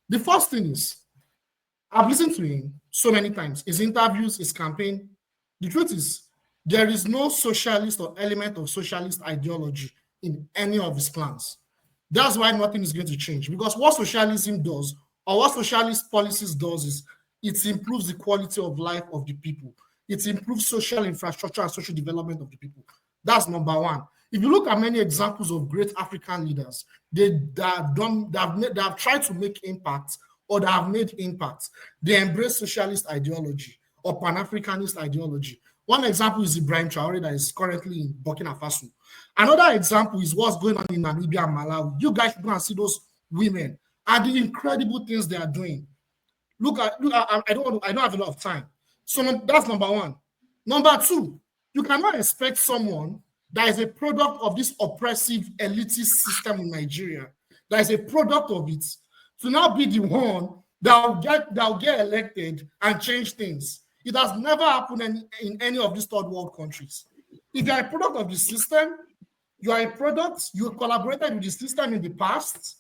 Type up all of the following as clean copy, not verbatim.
The first thing is, I've listened to him so many times, his interviews, his campaign. The truth is, there is no socialist or element of socialist ideology in any of his plans. That's why nothing is going to change. Because what socialism does, or what socialist policies does, is it improves the quality of life of the people. It improves social infrastructure and social development of the people. That's number one. If you look at many examples of great African leaders, they have tried to make impact, or that have made impact. They embrace socialist ideology or Pan-Africanist ideology. One example is Ibrahim Traore that is currently in Burkina Faso. Another example is what's going on in Namibia and Malawi. You guys should go and see those women and the incredible things they are doing. I don't have a lot of time. So that's number one. Number two, you cannot expect someone that is a product of this oppressive elitist system in Nigeria, that is a product of it, to now be the one that will get elected and change things. It has never happened in any of these third world countries. If you are a product of the system, you are a product, you collaborated with the system in the past,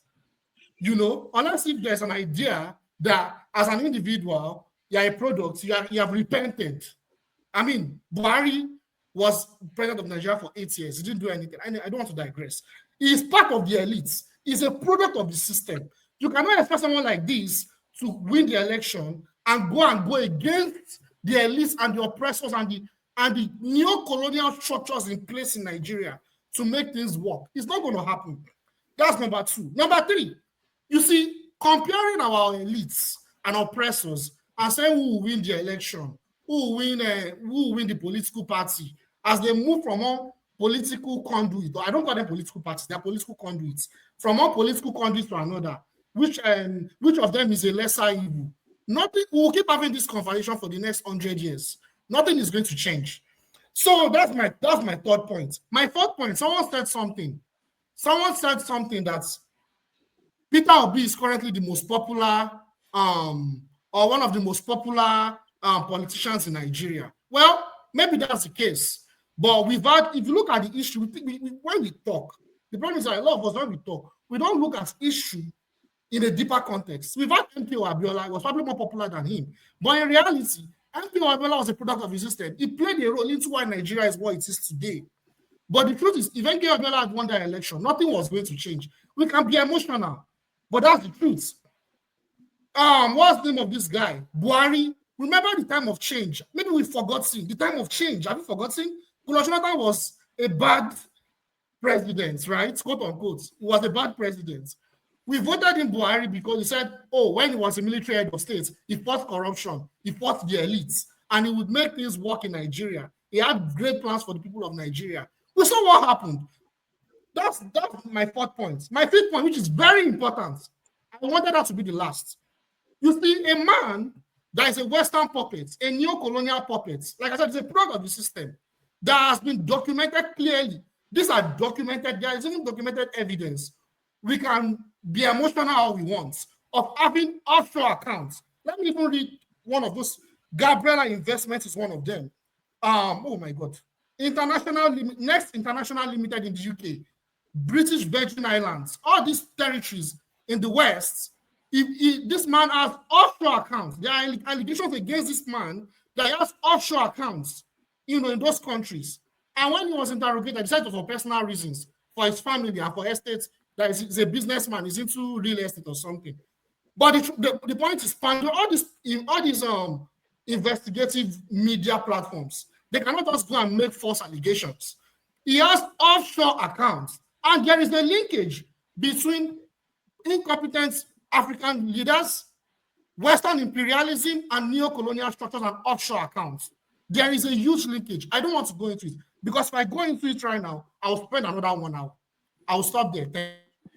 unless if there's an idea that as an individual, you are a product, you have repented. I mean, Buhari was president of Nigeria for 8 years. He didn't do anything. I don't want to digress. He is part of the elites. He's a product of the system. You cannot expect someone like this to win the election and go against the elites and the oppressors and the neo-colonial structures in place in Nigeria to make things work. It's not going to happen. That's number two. Number three, you see, comparing our elites and oppressors and saying who will win the election, who will win the political party, as they move from one political conduit, I don't call them political parties, they're political conduits, from one political conduit to another, which of them is a lesser evil. Nothing. We'll keep having this conversation for the next 100 years. Nothing is going to change. So that's my third point. My fourth point, someone said something that Peter Obi is currently the most popular or one of the most popular politicians in Nigeria. Well, maybe that's the case. But if you look at the issue, when we talk, the problem is that a lot of us, when we talk, we don't look at issue in a deeper context. We've had MPO Abiola, was probably more popular than him. But in reality, MPO Abiola was a product of his system. He played a role into why Nigeria is what it is today. But the truth is, if MPO Abiola had won that election, nothing was going to change. We can be emotional, but that's the truth. What's the name of this guy? Buhari. Remember the time of change. Maybe we've forgotten the time of change. Have you forgotten? Jonathan was a bad president, right? Quote unquote. He was a bad president. We voted in Buhari because he said, when he was a military head of state, he fought corruption, he fought the elites, and he would make things work in Nigeria. He had great plans for the people of Nigeria. We saw what happened. That's my fourth point. My fifth point, which is very important, I wanted that to be the last. You see, a man that is a Western puppet, a neo-colonial puppet, like I said, is a product of the system that has been documented clearly. These are documented. There is even documented evidence. We can be emotional how we want of having offshore accounts. Let me even read one of those. Gabriela Investments is one of them. Oh my God. Next International Limited in the UK, British Virgin Islands, all these territories in the West. This man has offshore accounts. There are allegations against this man that he has offshore accounts, in those countries. And when he was interrogated, he said it was for personal reasons, for his family and for estates. That he's a businessman, he's into real estate or something. But the point is, all these investigative media platforms, they cannot just go and make false allegations. He has offshore accounts, and there is a linkage between incompetent African leaders, Western imperialism, and neo-colonial structures and offshore accounts. There is a huge linkage. I don't want to go into it, because if I go into it right now, I'll spend another 1 hour. I'll stop there.